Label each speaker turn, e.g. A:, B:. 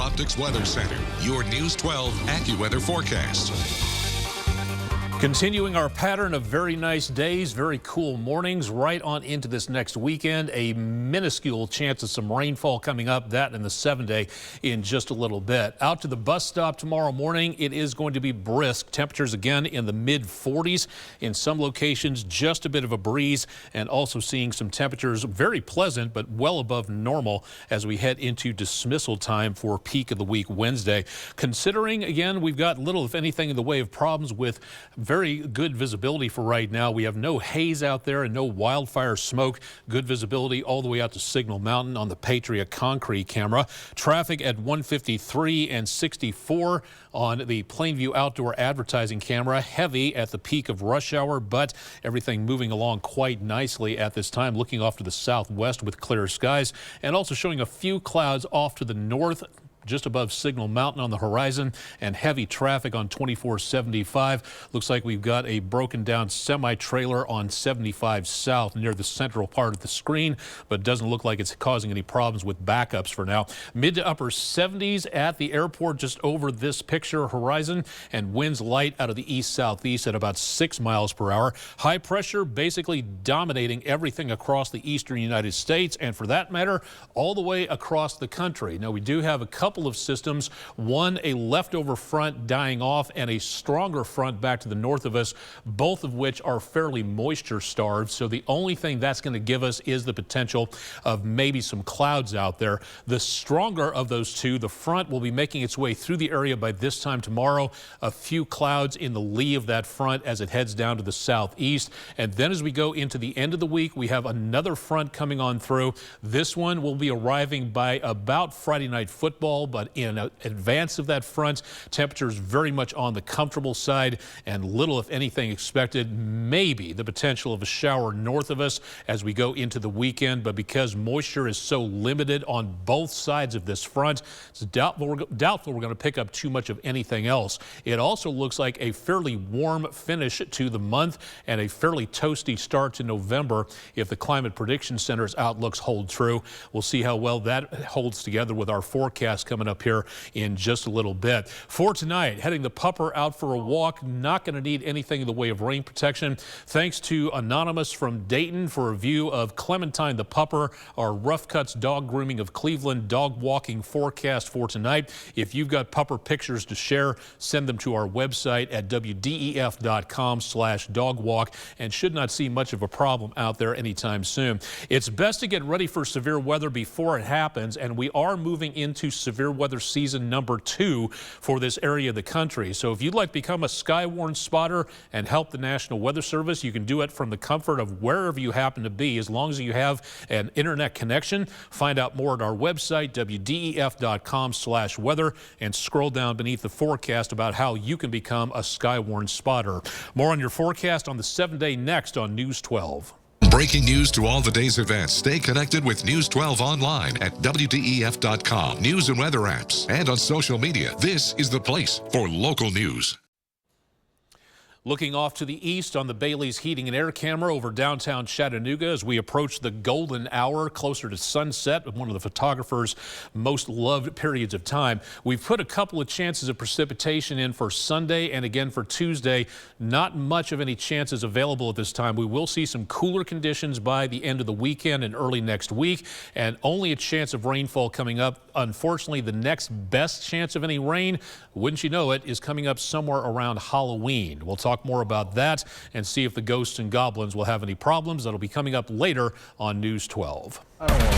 A: Optics Weather Center, your News 12 AccuWeather forecast.
B: Continuing our pattern of very nice days, very cool mornings, right on into this next weekend. A minuscule chance of some rainfall coming up, that in the 7-day in just a little bit. Out to the bus stop tomorrow morning, it is going to be brisk. Temperatures again in the mid-40s. In some locations, just a bit of a breeze, and also seeing some temperatures very pleasant, but well above normal as we head into dismissal time for peak of the week Wednesday. Considering, again, we've got little, if anything, in the way of problems with very good visibility for right now. We have no haze out there and no wildfire smoke. Good visibility all the way out to Signal Mountain on the Patriot Concrete camera. Traffic at 153 and 64 on the Plainview Outdoor Advertising camera. Heavy at the peak of rush hour, but everything moving along quite nicely at this time. Looking off to the southwest with clear skies, and also showing a few clouds off to the north, just above Signal Mountain on the horizon, and heavy traffic on 2475. Looks like we've got a broken down semi-trailer on 75 South near the central part of the screen, but doesn't look like it's causing any problems with backups for now. Mid to upper 70s at the airport just over this picture horizon, and winds light out of the east-southeast at about 6 miles per hour. High pressure basically dominating everything across the eastern United States, and for that matter, all the way across the country. Now, we do have a couple of systems, one a leftover front dying off and a stronger front back to the north of us, both of which are fairly moisture starved. So the only thing that's going to give us is the potential of maybe some clouds out there. The stronger of those two, the front, will be making its way through the area by this time tomorrow. A few clouds in the lee of that front as it heads down to the southeast. And then as we go into the end of the week, we have another front coming on through. This one will be arriving by about Friday Night Football, but in advance of that front, temperatures very much on the comfortable side, and little, if anything, expected. Maybe the potential of a shower north of us as we go into the weekend, but because moisture is so limited on both sides of this front, it's doubtful we're going to pick up too much of anything else. It also looks like a fairly warm finish to the month and a fairly toasty start to November if the Climate Prediction Center's outlooks hold true. We'll see how well that holds together with our forecast coming up here in just a little bit. For tonight, heading the pupper out for a walk. Not going to need anything in the way of rain protection. Thanks to Anonymous from Dayton for a view of Clementine the pupper, our Rough Cuts Dog Grooming of Cleveland dog walking forecast for tonight. If you've got pupper pictures to share, send them to our website at WDEF.com/dogwalk, and should not see much of a problem out there anytime soon. It's best to get ready for severe weather before it happens, and we are moving into severe weather season number 2 for this area of the country. So if you'd like to become a Skywarn spotter and help the National Weather Service, you can do it from the comfort of wherever you happen to be, as long as you have an internet connection. Find out more at our website, WDEF.com/weather, and scroll down beneath the forecast about how you can become a Skywarn spotter. More on your forecast on the 7-day next on News 12.
A: Breaking news to all the day's events. Stay connected with News 12 online at WDEF.com, news and weather apps, and on social media. This is the place for local news.
B: Looking off to the east on the Bailey's Heating and Air camera over downtown Chattanooga as we approach the golden hour closer to sunset, one of the photographer's most loved periods of time. We've put a couple of chances of precipitation in for Sunday and again for Tuesday. Not much of any chances available at this time. We will see some cooler conditions by the end of the weekend and early next week, and only a chance of rainfall coming up. Unfortunately, the next best chance of any rain, wouldn't you know it, is coming up somewhere around Halloween. We'll talk more about that and see if the ghosts and goblins will have any problems. That'll be coming up later on News 12.